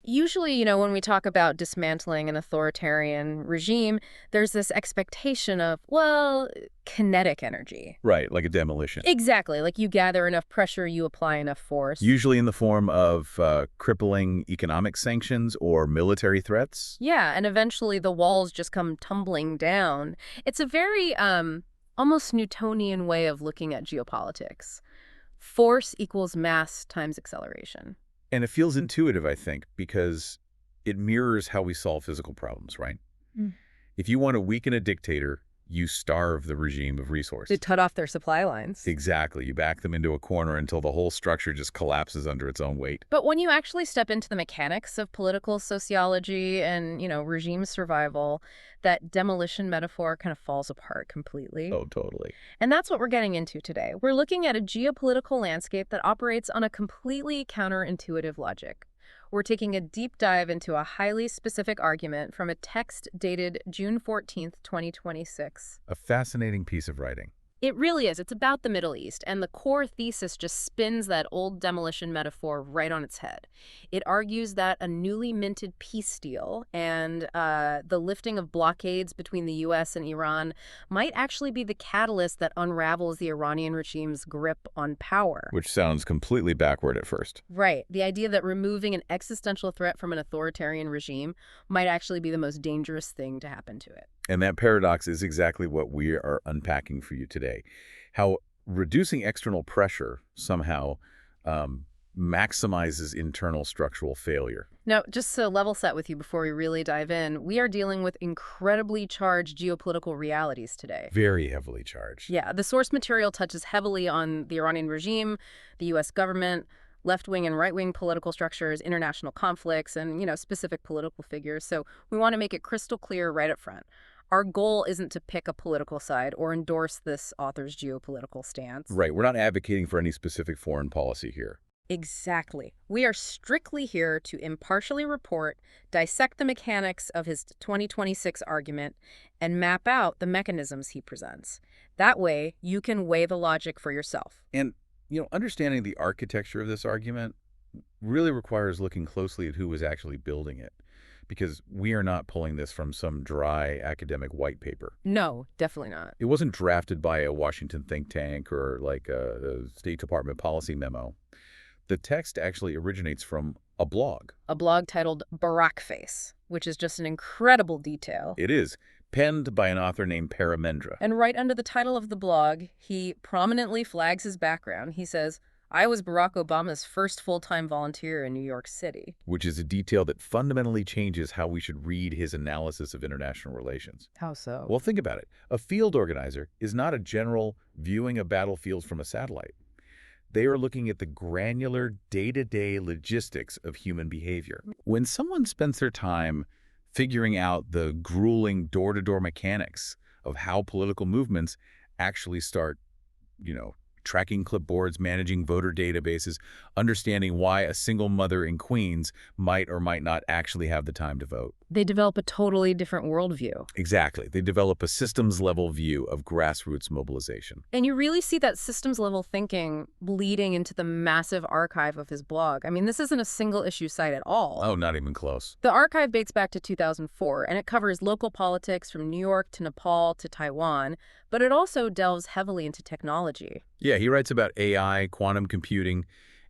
Usually, when we talk about dismantling an authoritarian regime, there's this expectation of, well, kinetic energy. Right, like a demolition. Exactly. Like you gather enough pressure, you apply enough force. Usually in the form of crippling economic sanctions or military threats. Yeah, and eventually the walls just come tumbling down. It's a very almost Newtonian way of looking at geopolitics. Force equals mass times acceleration. And it feels intuitive, I think, because it mirrors how we solve physical problems, right? Mm. If you want to weaken a dictator, you starve the regime of resources. They cut off their supply lines. Exactly. You back them into a corner until the whole structure just collapses under its own weight. But when you actually step into the mechanics of political sociology and, regime survival, that demolition metaphor kind of falls apart completely. Oh, totally. And that's what we're getting into today. We're looking at a geopolitical landscape that operates on a completely counterintuitive logic. We're taking a deep dive into a highly specific argument from a text dated June 14th, 2026. A fascinating piece of writing. It really is. It's about the Middle East, and the core thesis just spins that old demolition metaphor right on its head. It argues that a newly minted peace deal and the lifting of blockades between the U.S. and Iran might actually be the catalyst that unravels the Iranian regime's grip on power. Which sounds completely backward at first. Right. The idea that removing an existential threat from an authoritarian regime might actually be the most dangerous thing to happen to it. And that paradox is exactly what we are unpacking for you today. How reducing external pressure somehow maximizes internal structural failure. Now, just to level set with you before we really dive in, we are dealing with incredibly charged geopolitical realities today. Very heavily charged. Yeah, the source material touches heavily on the Iranian regime, the U.S. government, left-wing and right-wing political structures, international conflicts, and, specific political figures. So we want to make it crystal clear right up front. Our goal isn't to pick a political side or endorse this author's geopolitical stance. Right. We're not advocating for any specific foreign policy here. Exactly. We are strictly here to impartially report, dissect the mechanics of his 2026 argument, and map out the mechanisms he presents. That way, you can weigh the logic for yourself. And, understanding the architecture of this argument really requires looking closely at who was actually building it. Because we are not pulling this from some dry academic white paper. No, definitely not. It wasn't drafted by a Washington think tank or like a State Department policy memo. The text actually originates from a blog. A blog titled Face, which is just an incredible detail. It is, penned by an author named Paramendra. And right under the title of the blog, he prominently flags his background. He says, I was Barack Obama's first full-time volunteer in New York City. Which is a detail that fundamentally changes how we should read his analysis of international relations. How so? Well, think about it. A field organizer is not a general viewing a battlefield from a satellite. They are looking at the granular day-to-day logistics of human behavior. When someone spends their time figuring out the grueling door-to-door mechanics of how political movements actually start, tracking clipboards, managing voter databases, understanding why a single mother in Queens might or might not actually have the time to vote. They develop a totally different worldview. Exactly. They develop a systems-level view of grassroots mobilization. And you really see that systems-level thinking bleeding into the massive archive of his blog. I mean, this isn't a single-issue site at all. Oh, not even close. The archive dates back to 2004, and it covers local politics from New York to Nepal to Taiwan, but it also delves heavily into technology. Yeah, he writes about AI, quantum computing,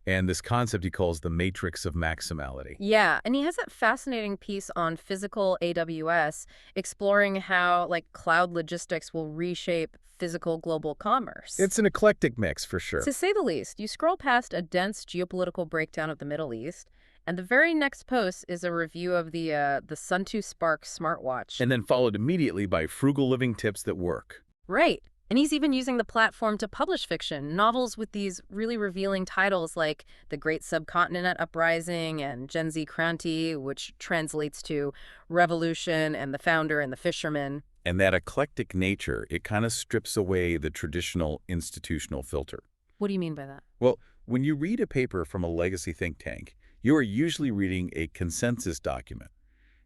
and this concept he calls the matrix of maximality. Yeah, and he has that fascinating piece on physical AWS, exploring how, cloud logistics will reshape physical global commerce. It's an eclectic mix, for sure. To say the least. You scroll past a dense geopolitical breakdown of the Middle East, and the very next post is a review of the Sun2 Spark smartwatch. And then followed immediately by frugal living tips that work. Right. And he's even using the platform to publish fiction, novels with these really revealing titles like The Great Subcontinent Uprising and Gen Z Kranti, which translates to Revolution and The Founder and the Fisherman. And that eclectic nature, it kind of strips away the traditional institutional filter. What do you mean by that? Well, when you read a paper from a legacy think tank, you are usually reading a consensus document.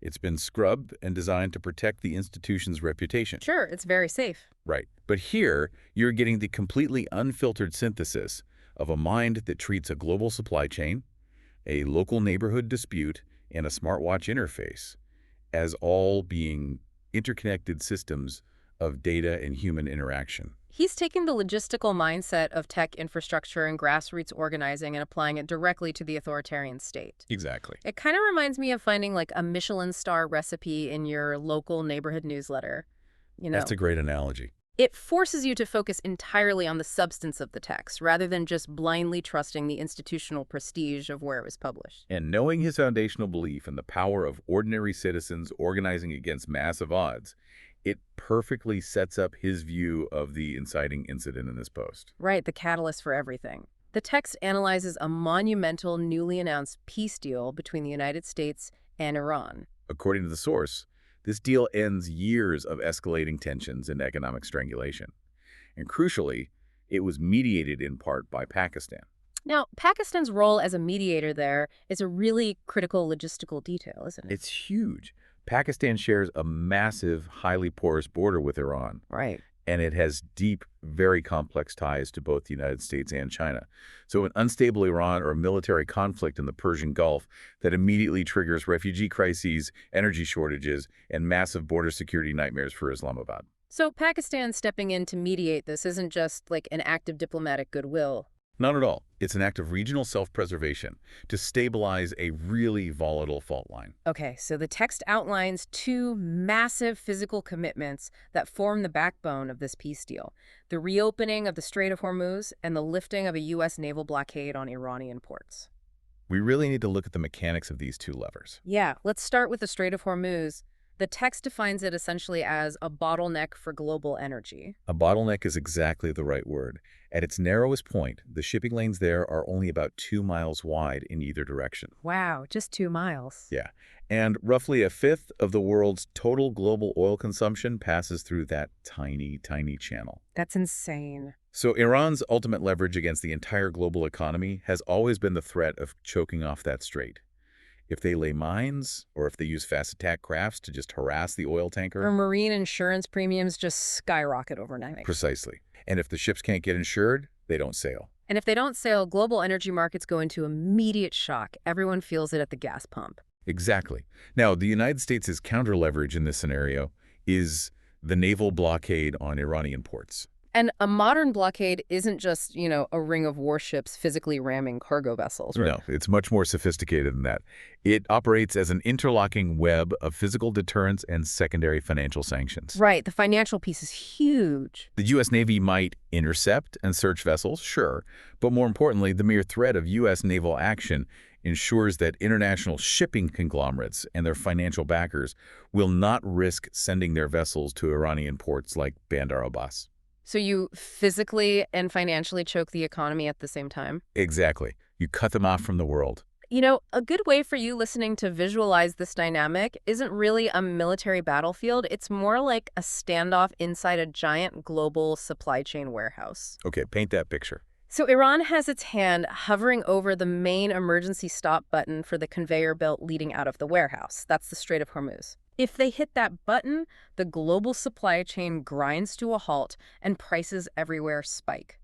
It's been scrubbed and designed to protect the institution's reputation. Sure, it's very safe. Right. But here, you're getting the completely unfiltered synthesis of a mind that treats a global supply chain, a local neighborhood dispute, and a smartwatch interface as all being interconnected systems of data and human interaction. He's taking the logistical mindset of tech infrastructure and grassroots organizing and applying it directly to the authoritarian state. Exactly. It kind of reminds me of finding like a Michelin star recipe in your local neighborhood newsletter. You know, That's a great analogy. it forces you to focus entirely on the substance of the text rather than just blindly trusting the institutional prestige of where it was published. And knowing his foundational belief in the power of ordinary citizens organizing against massive odds, it perfectly sets up his view of the inciting incident in this post. Right, the catalyst for everything. The text analyzes a monumental, newly announced peace deal between the United States and Iran. According to the source, this deal ends years of escalating tensions and economic strangulation. And crucially, it was mediated in part by Pakistan. Now, Pakistan's role as a mediator there is a really critical logistical detail, isn't it? It's huge. Pakistan shares a massive, highly porous border with Iran, Right. and it has deep, very complex ties to both the United States and China. So an unstable Iran or a military conflict in the Persian Gulf that immediately triggers refugee crises, energy shortages, and massive border security nightmares for Islamabad. So Pakistan stepping in to mediate this isn't just like an act of diplomatic goodwill. Not at all. It's an act of regional self-preservation to stabilize a really volatile fault line. Okay, so the text outlines two massive physical commitments that form the backbone of this peace deal: the reopening of the Strait of Hormuz and the lifting of a U.S. naval blockade on Iranian ports. We really need to look at the mechanics of these two levers. Yeah, let's start with the Strait of Hormuz. The text defines it essentially as a bottleneck for global energy. A bottleneck is exactly the right word. At its narrowest point, the shipping lanes there are only about 2 miles wide in either direction. Wow, just 2 miles. Yeah, and roughly a fifth of the world's total global oil consumption passes through that tiny, tiny channel. That's insane. So Iran's ultimate leverage against the entire global economy has always been the threat of choking off that strait. If they lay mines, or if they use fast attack crafts to just harass the oil Or tanker. marine insurance premiums just skyrocket overnight. Precisely. And if the ships can't get insured, they don't sail. And if they don't sail, global energy markets go into immediate shock. Everyone feels it at the gas pump. Exactly. Now, the United States' counter-leverage in this scenario is the naval blockade on Iranian ports. And a modern blockade isn't just, a ring of warships physically ramming cargo vessels. Right? No, it's much more sophisticated than that. It operates as an interlocking web of physical deterrence and secondary financial sanctions. Right. The financial piece is huge. The U.S. Navy might intercept and search vessels, sure, but more importantly, the mere threat of U.S. naval action ensures that international shipping conglomerates and their financial backers will not risk sending their vessels to Iranian ports like Bandar Abbas. So you physically and financially choke the economy at the same time? Exactly. You cut them off from the world. A good way for you listening to visualize this dynamic isn't really a military battlefield. It's more like a standoff inside a giant global supply chain warehouse. Okay, paint that picture. So Iran has its hand hovering over the main emergency stop button for the conveyor belt leading out of the warehouse. That's the Strait of Hormuz. If they hit that button, the global supply chain grinds to a halt and prices everywhere spike.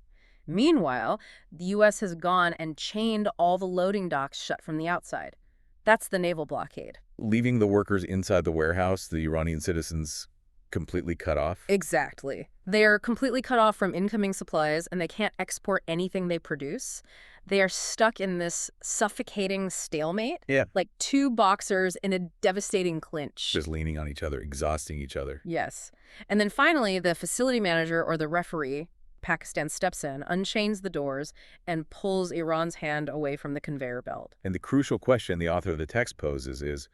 Meanwhile, the U.S. has gone and chained all the loading docks shut from the outside. That's the naval blockade. Leaving the workers inside the warehouse, the Iranian citizens completely cut off? Exactly. They're completely cut off from incoming supplies, and they can't export anything they produce. They are stuck in this suffocating stalemate. Yeah. Like two boxers in a devastating clinch. Just leaning on each other, exhausting each other. Yes. And then finally, the facility manager or the referee, Pakistan, steps in, unchains the doors, and pulls Iran's hand away from the conveyor belt. And the crucial question the author of the text poses is,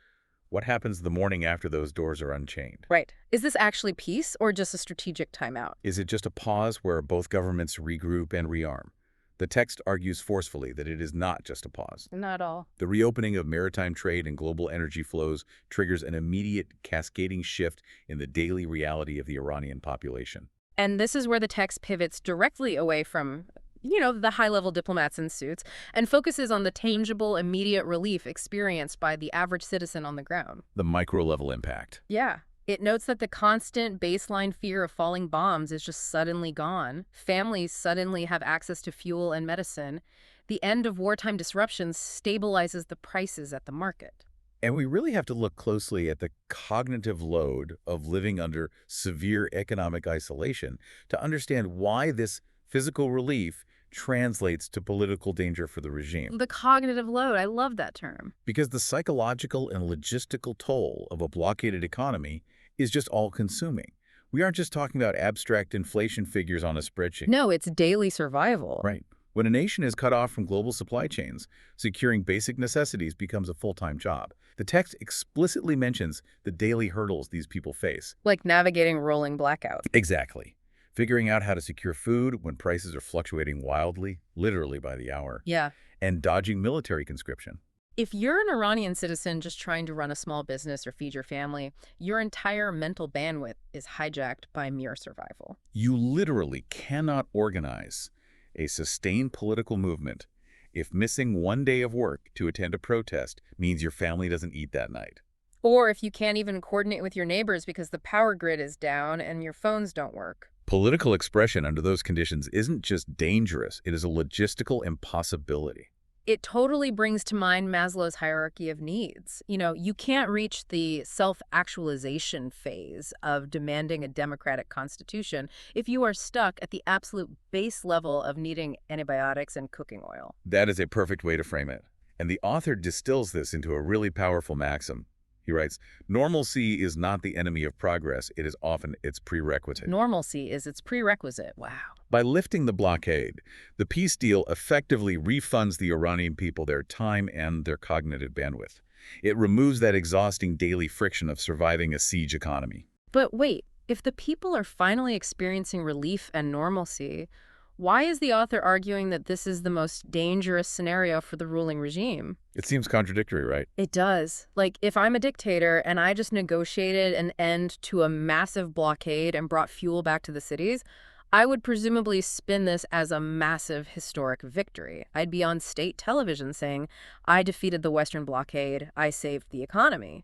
what happens the morning after those doors are unchained? Right. Is this actually peace or just a strategic timeout? Is it just a pause where both governments regroup and rearm? The text argues forcefully that it is not just a pause. Not at all. The reopening of maritime trade and global energy flows triggers an immediate cascading shift in the daily reality of the Iranian population. And this is where the text pivots directly away from, the high-level diplomats in suits and focuses on the tangible, immediate relief experienced by the average citizen on the ground. The micro-level impact. Yeah. It notes that the constant baseline fear of falling bombs is just suddenly gone. Families suddenly have access to fuel and medicine. The end of wartime disruptions stabilizes the prices at the market. And we really have to look closely at the cognitive load of living under severe economic isolation to understand why this physical relief translates to political danger for the regime. The cognitive load, I love that term. Because the psychological and logistical toll of a blockaded economy is just all-consuming. We aren't just talking about abstract inflation figures on a spreadsheet. No, it's daily survival. Right. When a nation is cut off from global supply chains, securing basic necessities becomes a full-time job. The text explicitly mentions the daily hurdles these people face. Like navigating rolling blackouts. Exactly. Figuring out how to secure food when prices are fluctuating wildly, literally by the hour. Yeah. And dodging military conscription. If you're an Iranian citizen just trying to run a small business or feed your family, your entire mental bandwidth is hijacked by mere survival. You literally cannot organize a sustained political movement if missing one day of work to attend a protest means your family doesn't eat that night. Or if you can't even coordinate with your neighbors because the power grid is down and your phones don't work. Political expression under those conditions isn't just dangerous, it is a logistical impossibility. It totally brings to mind Maslow's hierarchy of needs. You know, you can't reach the self-actualization phase of demanding a democratic constitution if you are stuck at the absolute base level of needing antibiotics and cooking oil. That is a perfect way to frame it. And the author distills this into a really powerful maxim. He writes, "Normalcy is not the enemy of progress, it is often its prerequisite." Normalcy is its prerequisite. Wow. By lifting the blockade, the peace deal effectively refunds the Iranian people their time and their cognitive bandwidth. It removes that exhausting daily friction of surviving a siege economy. But wait, if the people are finally experiencing relief and normalcy, why is the author arguing that this is the most dangerous scenario for the ruling regime? It seems contradictory, right? It does. Like, if I'm a dictator and I just negotiated an end to a massive blockade and brought fuel back to the cities, I would presumably spin this as a massive historic victory. I'd be on state television saying, I defeated the Western blockade, I saved the economy.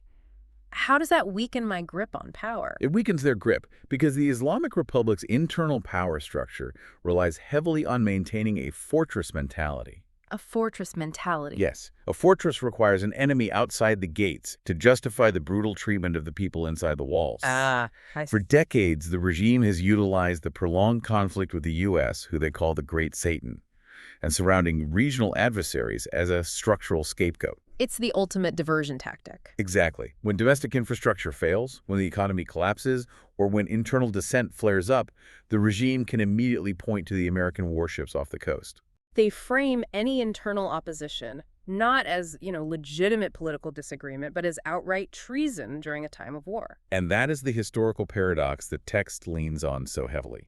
How does that weaken my grip on power? It weakens their grip because the Islamic Republic's internal power structure relies heavily on maintaining a fortress mentality. A fortress mentality. Yes, a fortress requires an enemy outside the gates to justify the brutal treatment of the people inside the walls. For decades, the regime has utilized the prolonged conflict with the U.S., who they call the Great Satan, and surrounding regional adversaries as a structural scapegoat. It's the ultimate diversion tactic. Exactly. When domestic infrastructure fails, when the economy collapses, or when internal dissent flares up, the regime can immediately point to the American warships off the coast. They frame any internal opposition not as, legitimate political disagreement, but as outright treason during a time of war. And that is the historical paradox the text leans on so heavily.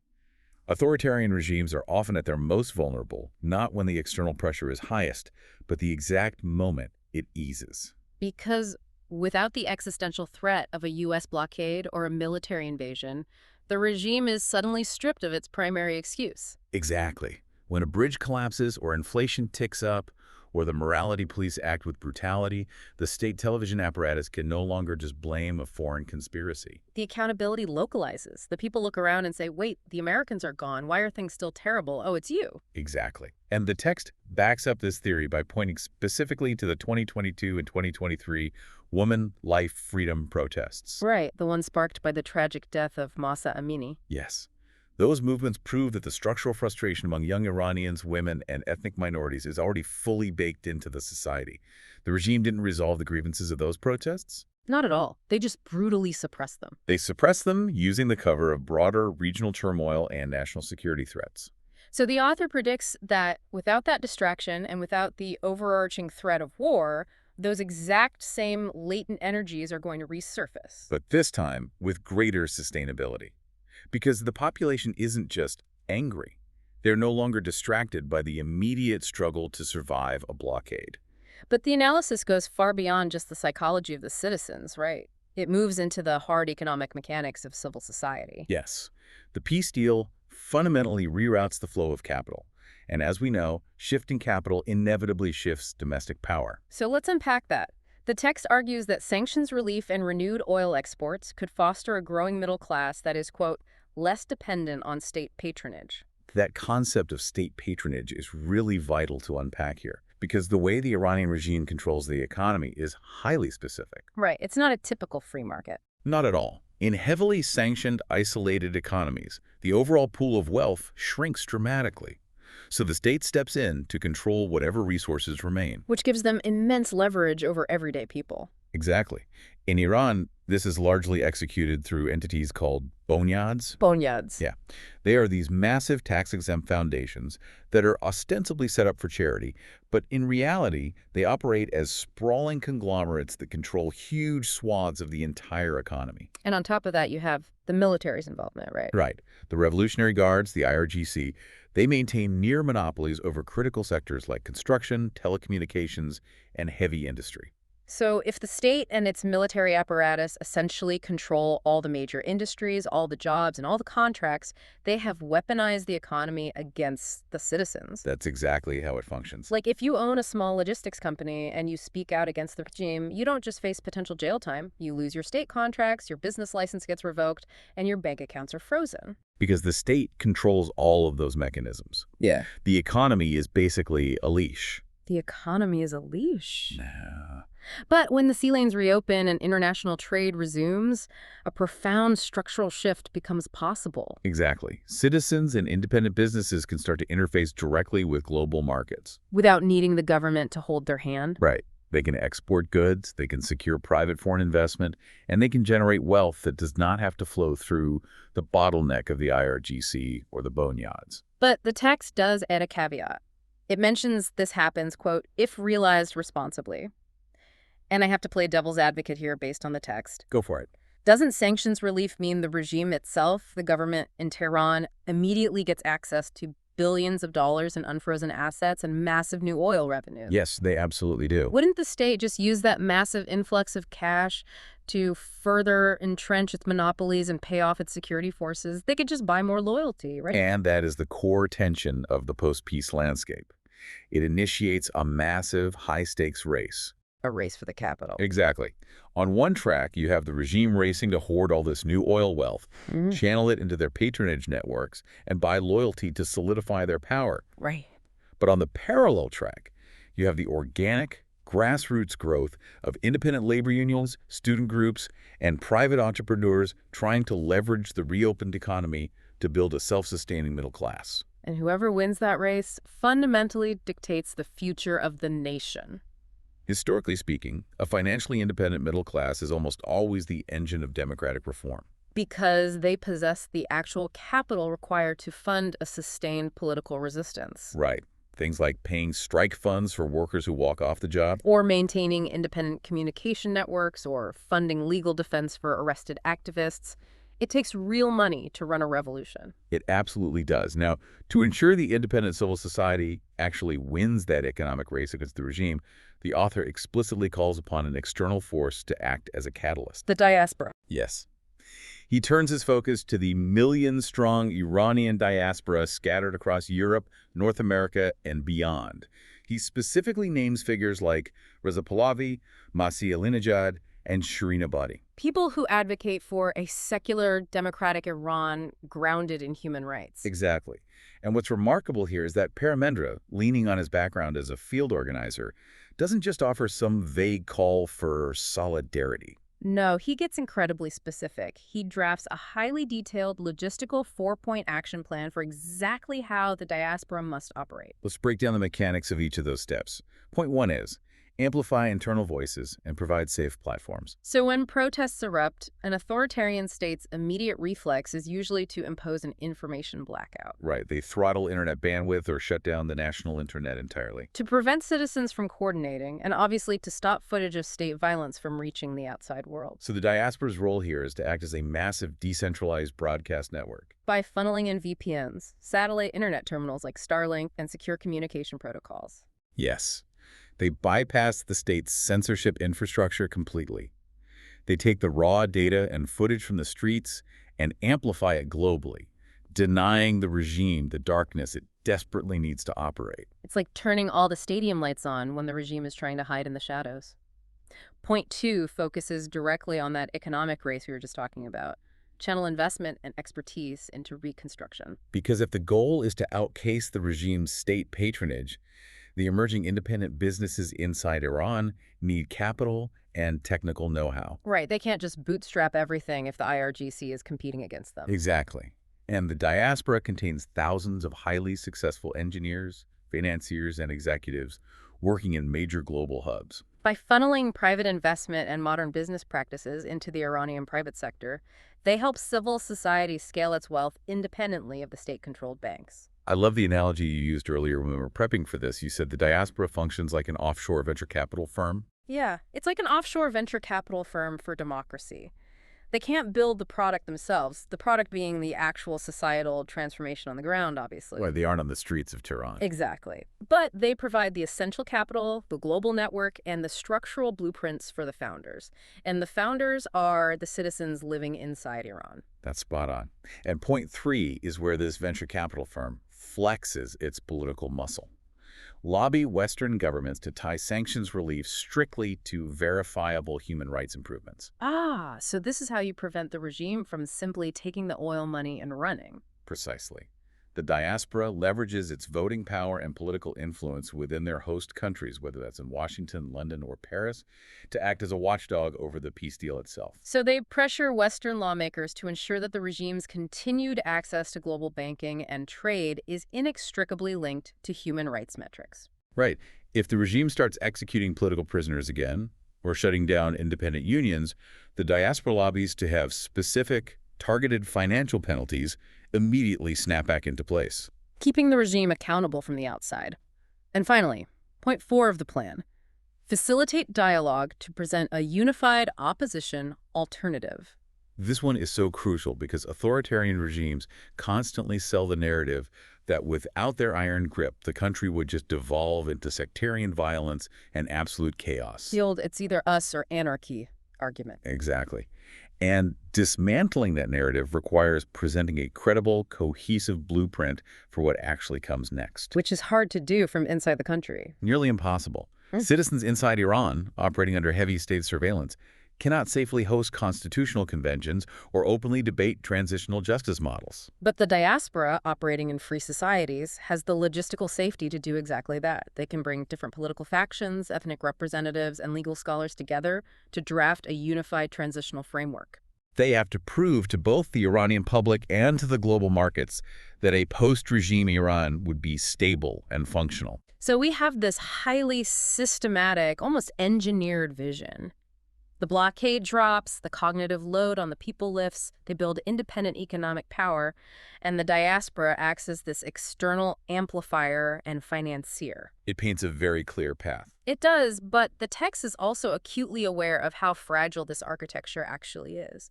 Authoritarian regimes are often at their most vulnerable, not when the external pressure is highest, but the exact moment it eases. Because without the existential threat of a U.S. blockade or a military invasion, the regime is suddenly stripped of its primary excuse. Exactly. When a bridge collapses or inflation ticks up, or the morality police act with brutality, the state television apparatus can no longer just blame a foreign conspiracy. The accountability localizes. The people look around and say, wait, the Americans are gone. Why are things still terrible? Oh, it's you. Exactly. And the text backs up this theory by pointing specifically to the 2022 and 2023 Woman, Life, Freedom protests. Right, the one sparked by the tragic death of Mahsa Amini. Yes. Those movements prove that the structural frustration among young Iranians, women, and ethnic minorities is already fully baked into the society. The regime didn't resolve the grievances of those protests? Not at all. They just brutally suppressed them. They suppressed them using the cover of broader regional turmoil and national security threats. So the author predicts that without that distraction and without the overarching threat of war, those exact same latent energies are going to resurface. But this time with greater sustainability. Because the population isn't just angry. They're no longer distracted by the immediate struggle to survive a blockade. But the analysis goes far beyond just the psychology of the citizens, right? It moves into the hard economic mechanics of civil society. Yes. The peace deal fundamentally reroutes the flow of capital. And as we know, shifting capital inevitably shifts domestic power. So let's unpack that. The text argues that sanctions relief and renewed oil exports could foster a growing middle class that is, quote, less dependent on state patronage. That concept of state patronage is really vital to unpack here, because the way the Iranian regime controls the economy is highly specific. Right. It's not a typical free market. Not at all. In heavily sanctioned, isolated economies, the overall pool of wealth shrinks dramatically. So the state steps in to control whatever resources remain. Which gives them immense leverage over everyday people. Exactly. In Iran, this is largely executed through entities called bonyads. Boneyards. Yeah. They are these massive tax-exempt foundations that are ostensibly set up for charity, but in reality, they operate as sprawling conglomerates that control huge swaths of the entire economy. And on top of that, you have the military's involvement, right? Right. The Revolutionary Guards, the IRGC, they maintain near monopolies over critical sectors like construction, telecommunications, and heavy industry. So if the state and its military apparatus essentially control all the major industries, all the jobs, and all the contracts, they have weaponized the economy against the citizens. That's exactly how it functions. Like if you own a small logistics company and you speak out against the regime, you don't just face potential jail time. You lose your state contracts, your business license gets revoked, and your bank accounts are frozen. Because the state controls all of those mechanisms. Yeah. The economy is basically a leash. The economy is a leash. Nah. But when the sea lanes reopen and international trade resumes, a profound structural shift becomes possible. Exactly. Citizens and independent businesses can start to interface directly with global markets. Without needing the government to hold their hand. Right. They can export goods, they can secure private foreign investment, and they can generate wealth that does not have to flow through the bottleneck of the IRGC or the bonyads. But the text does add a caveat. It mentions this happens, quote, if realized responsibly. And I have to play devil's advocate here based on the text. Go for it. Doesn't sanctions relief mean the regime itself, the government in Tehran, immediately gets access to billions of dollars in unfrozen assets and massive new oil revenue? Yes, they absolutely do. Wouldn't the state just use that massive influx of cash to further entrench its monopolies and pay off its security forces? They could just buy more loyalty, right? And that is the core tension of the post-peace landscape. It initiates a massive, high-stakes race. A race for the capital. Exactly. On one track, you have the regime racing to hoard all this new oil wealth, channel it into their patronage networks, and buy loyalty to solidify their power. Right. But on the parallel track, you have the organic, grassroots growth of independent labor unions, student groups, and private entrepreneurs trying to leverage the reopened economy to build a self-sustaining middle class. And whoever wins that race fundamentally dictates the future of the nation. Historically speaking, a financially independent middle class is almost always the engine of democratic reform. Because they possess the actual capital required to fund a sustained political resistance. Right. Things like paying strike funds for workers who walk off the job. Or maintaining independent communication networks, or funding legal defense for arrested activists. It takes real money to run a revolution. It absolutely does. Now, to ensure the independent civil society actually wins that economic race against the regime, the author explicitly calls upon an external force to act as a catalyst. The diaspora. Yes. He turns his focus to the million-strong Iranian diaspora scattered across Europe, North America, and beyond. He specifically names figures like Reza Pahlavi, Masih Alinejad, and Shireen Ebadi. People who advocate for a secular, democratic Iran grounded in human rights. Exactly. And what's remarkable here is that Paramendra, leaning on his background as a field organizer, doesn't just offer some vague call for solidarity. No, he gets incredibly specific. He drafts a highly detailed logistical 4-point action plan for exactly how the diaspora must operate. Let's break down the mechanics of each of those steps. Point 1 is amplify internal voices and provide safe platforms. So when protests erupt, an authoritarian state's immediate reflex is usually to impose an information blackout. Right. They throttle internet bandwidth or shut down the national internet entirely. To prevent citizens from coordinating, and obviously to stop footage of state violence from reaching the outside world. So the diaspora's role here is to act as a massive decentralized broadcast network. By funneling in VPNs, satellite internet terminals like Starlink, and secure communication protocols. Yes. They bypass the state's censorship infrastructure completely. They take the raw data and footage from the streets and amplify it globally, denying the regime the darkness it desperately needs to operate. It's like turning all the stadium lights on when the regime is trying to hide in the shadows. Point 2 focuses directly on that economic race we were just talking about. Channel investment and expertise into reconstruction. Because if the goal is to outcase the regime's state patronage, The emerging independent businesses inside Iran need capital and technical know-how. Right, they can't just bootstrap everything if the IRGC is competing against them. Exactly. And the diaspora contains thousands of highly successful engineers, financiers, and executives working in major global hubs. By funneling private investment and modern business practices into the Iranian private sector, they help civil society scale its wealth independently of the state-controlled banks. I love the analogy you used earlier when we were prepping for this. You said the diaspora functions like an offshore venture capital firm. Yeah, it's like an offshore venture capital firm for democracy. They can't build the product themselves, the product being the actual societal transformation on the ground, obviously. Well, they aren't on the streets of Tehran. Exactly. But they provide the essential capital, the global network, and the structural blueprints for the founders. And the founders are the citizens living inside Iran. That's spot on. And point 3 is where this venture capital firm flexes its political muscle. Lobby Western governments to tie sanctions relief strictly to verifiable human rights improvements. Ah, so this is how you prevent the regime from simply taking the oil money and running. Precisely. The diaspora leverages its voting power and political influence within their host countries, whether that's in Washington, London, or Paris, to act as a watchdog over the peace deal itself. So they pressure Western lawmakers to ensure that the regime's continued access to global banking and trade is inextricably linked to human rights metrics. Right. If the regime starts executing political prisoners again, or shutting down independent unions, the diaspora lobbies to have specific, targeted financial penalties immediately snap back into place. Keeping the regime accountable from the outside. And finally, point 4 of the plan. Facilitate dialogue to present a unified opposition alternative. This one is so crucial because authoritarian regimes constantly sell the narrative that without their iron grip, the country would just devolve into sectarian violence and absolute chaos. The old "it's either us or anarchy" argument. Exactly. And dismantling that narrative requires presenting a credible, cohesive blueprint for what actually comes next. Which is hard to do from inside the country. Nearly impossible. Citizens inside Iran, operating under heavy state surveillance, cannot safely host constitutional conventions or openly debate transitional justice models. But the diaspora, operating in free societies, has the logistical safety to do exactly that. They can bring different political factions, ethnic representatives, and legal scholars together to draft a unified transitional framework. They have to prove to both the Iranian public and to the global markets that a post-regime Iran would be stable and functional. So we have this highly systematic, almost engineered vision. The blockade drops, the cognitive load on the people lifts, they build independent economic power, and the diaspora acts as this external amplifier and financier. It paints a very clear path. It does, but the text is also acutely aware of how fragile this architecture actually is.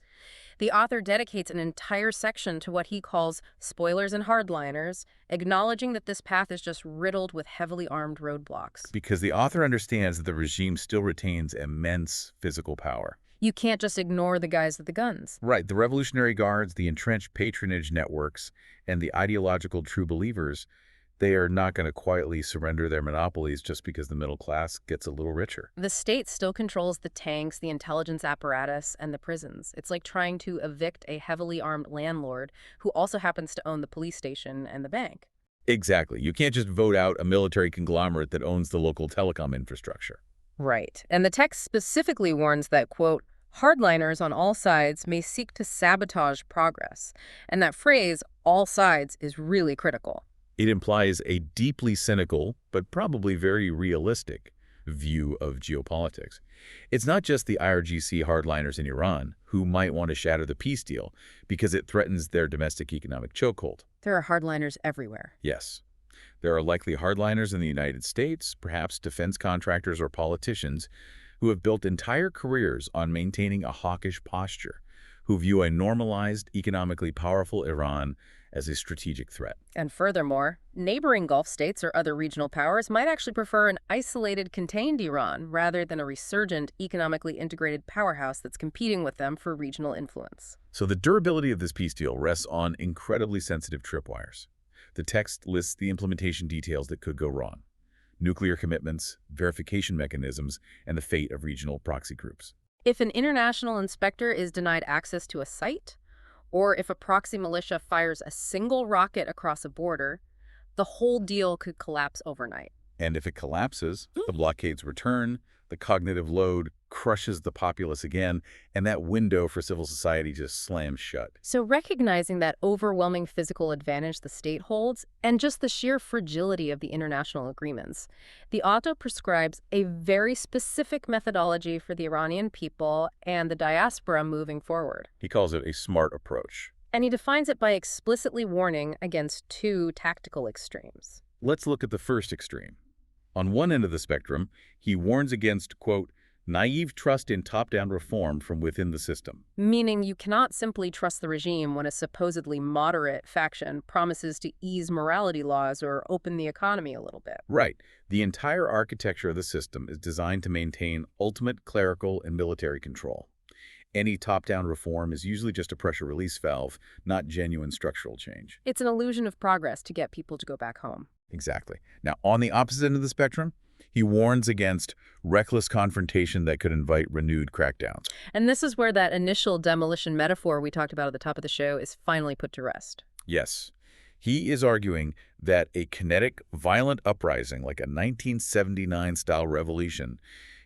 The author dedicates an entire section to what he calls spoilers and hardliners, acknowledging that this path is just riddled with heavily armed roadblocks. Because the author understands that the regime still retains immense physical power. You can't just ignore the guys with the guns. Right. The Revolutionary Guards, the entrenched patronage networks, and the ideological true believers, they are not going to quietly surrender their monopolies just because the middle class gets a little richer. The state still controls the tanks, the intelligence apparatus, and the prisons. It's like trying to evict a heavily armed landlord who also happens to own the police station and the bank. Exactly. You can't just vote out a military conglomerate that owns the local telecom infrastructure. Right. And the text specifically warns that, quote, hardliners on all sides may seek to sabotage progress. And that phrase, all sides, is really critical. It implies a deeply cynical, but probably very realistic, view of geopolitics. It's not just the IRGC hardliners in Iran who might want to shatter the peace deal because it threatens their domestic economic chokehold. There are hardliners everywhere. Yes. There are likely hardliners in the United States, perhaps defense contractors or politicians, who have built entire careers on maintaining a hawkish posture, who view a normalized, economically powerful Iran as a strategic threat. And furthermore, neighboring Gulf states or other regional powers might actually prefer an isolated, contained Iran rather than a resurgent, economically integrated powerhouse that's competing with them for regional influence. So the durability of this peace deal rests on incredibly sensitive tripwires. The text lists the implementation details that could go wrong: nuclear commitments, verification mechanisms, and the fate of regional proxy groups. If an international inspector is denied access to a site, or if a proxy militia fires a single rocket across a border, the whole deal could collapse overnight. And if it collapses, the blockades return, the cognitive load crushes the populace again, and that window for civil society just slams shut. So recognizing that overwhelming physical advantage the state holds and just the sheer fragility of the international agreements, the author prescribes a very specific methodology for the Iranian people and the diaspora moving forward. He calls it a smart approach. And he defines it by explicitly warning against two tactical extremes. Let's look at the first extreme. On one end of the spectrum, he warns against, quote, naive trust in top-down reform from within the system. Meaning you cannot simply trust the regime when a supposedly moderate faction promises to ease morality laws or open the economy a little bit. Right. The entire architecture of the system is designed to maintain ultimate clerical and military control. Any top-down reform is usually just a pressure release valve, not genuine structural change. It's an illusion of progress to get people to go back home. Exactly. Now, on the opposite end of the spectrum, he warns against reckless confrontation that could invite renewed crackdowns. And this is where that initial demolition metaphor we talked about at the top of the show is finally put to rest. Yes. He is arguing that a kinetic, violent uprising like a 1979-style revolution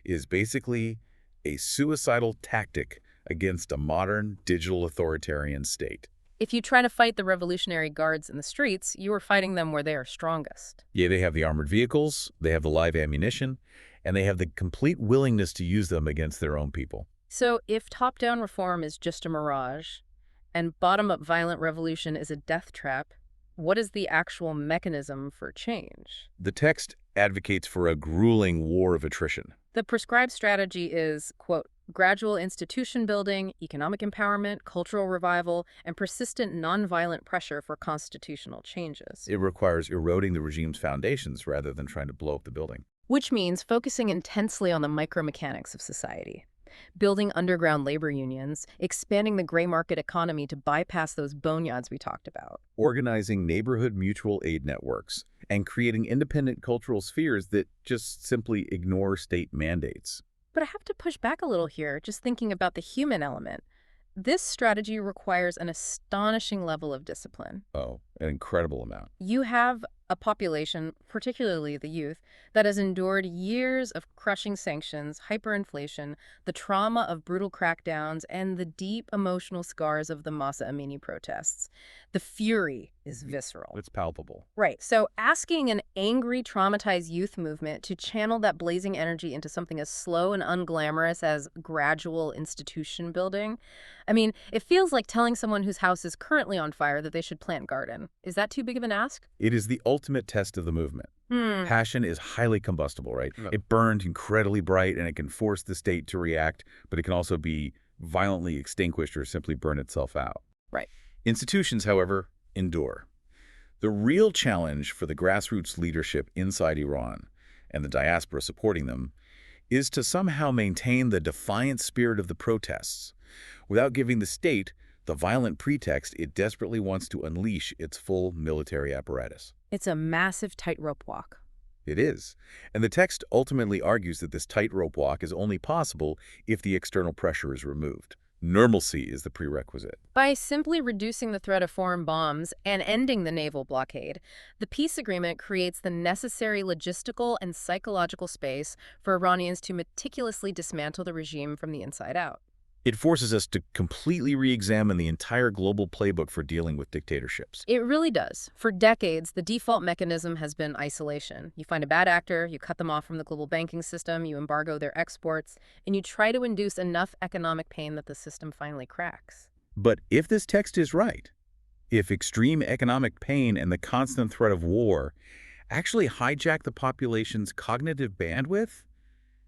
is basically a suicidal tactic against a modern digital authoritarian state. If you try to fight the Revolutionary Guards in the streets, you are fighting them where they are strongest. Yeah, they have the armored vehicles, they have the live ammunition, and they have the complete willingness to use them against their own people. So if top-down reform is just a mirage, and bottom-up violent revolution is a death trap, what is the actual mechanism for change? The text advocates for a grueling war of attrition. The prescribed strategy is, quote, gradual institution building, economic empowerment, cultural revival, and persistent nonviolent pressure for constitutional changes. It requires eroding the regime's foundations rather than trying to blow up the building. Which means focusing intensely on the micromechanics of society. Building underground labor unions, expanding the gray market economy to bypass those boneyards we talked about. Organizing neighborhood mutual aid networks, and creating independent cultural spheres that just simply ignore state mandates. But I have to push back a little here, just thinking about the human element. This strategy requires an astonishing level of discipline. Oh, an incredible amount. You have a population, particularly the youth, that has endured years of crushing sanctions, hyperinflation, the trauma of brutal crackdowns, and the deep emotional scars of the Masa Amini protests. The fury is visceral. It's palpable. Right. So asking an angry, traumatized youth movement to channel that blazing energy into something as slow and unglamorous as gradual institution building, I mean, it feels like telling someone whose house is currently on fire that they should plant garden. Is that too big of an ask? It is the ultimate test of the movement. Passion is highly combustible, right? Yeah. It burns incredibly bright and it can force the state to react, but it can also be violently extinguished or simply burn itself out. Right. Institutions, however, endure. The real challenge for the grassroots leadership inside Iran and the diaspora supporting them is to somehow maintain the defiant spirit of the protests without giving the state the violent pretext it desperately wants to unleash its full military apparatus. It's a massive tightrope walk. It is. And the text ultimately argues that this tightrope walk is only possible if the external pressure is removed. Normalcy is the prerequisite. By simply reducing the threat of foreign bombs and ending the naval blockade, the peace agreement creates the necessary logistical and psychological space for Iranians to meticulously dismantle the regime from the inside out. It forces us to completely re-examine the entire global playbook for dealing with dictatorships. It really does. For decades, the default mechanism has been isolation. You find a bad actor, you cut them off from the global banking system, you embargo their exports, and you try to induce enough economic pain that the system finally cracks. But if this text is right, if extreme economic pain and the constant threat of war actually hijack the population's cognitive bandwidth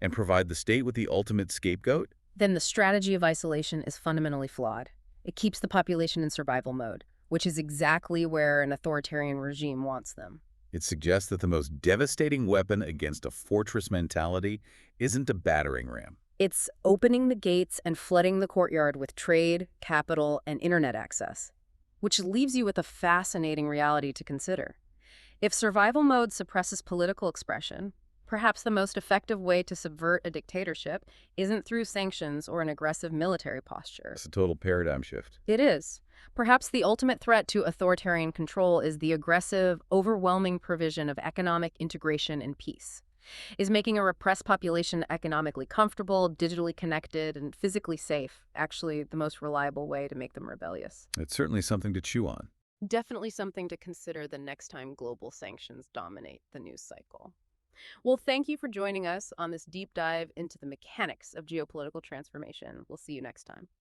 and provide the state with the ultimate scapegoat, then the strategy of isolation is fundamentally flawed. It keeps the population in survival mode, which is exactly where an authoritarian regime wants them. it suggests that the most devastating weapon against a fortress mentality isn't a battering ram. It's opening the gates and flooding the courtyard with trade, capital, and internet access, which leaves you with a fascinating reality to consider. If survival mode suppresses political expression, Perhaps the most effective way to subvert a dictatorship isn't through sanctions or an aggressive military posture. It's a total paradigm shift. It is. Perhaps the ultimate threat to authoritarian control is the aggressive, overwhelming provision of economic integration and peace. Is making a repressed population economically comfortable, digitally connected, and physically safe actually the most reliable way to make them rebellious? It's certainly something to chew on. Definitely something to consider the next time global sanctions dominate the news cycle. Well, thank you for joining us on this deep dive into the mechanics of geopolitical transformation. We'll see you next time.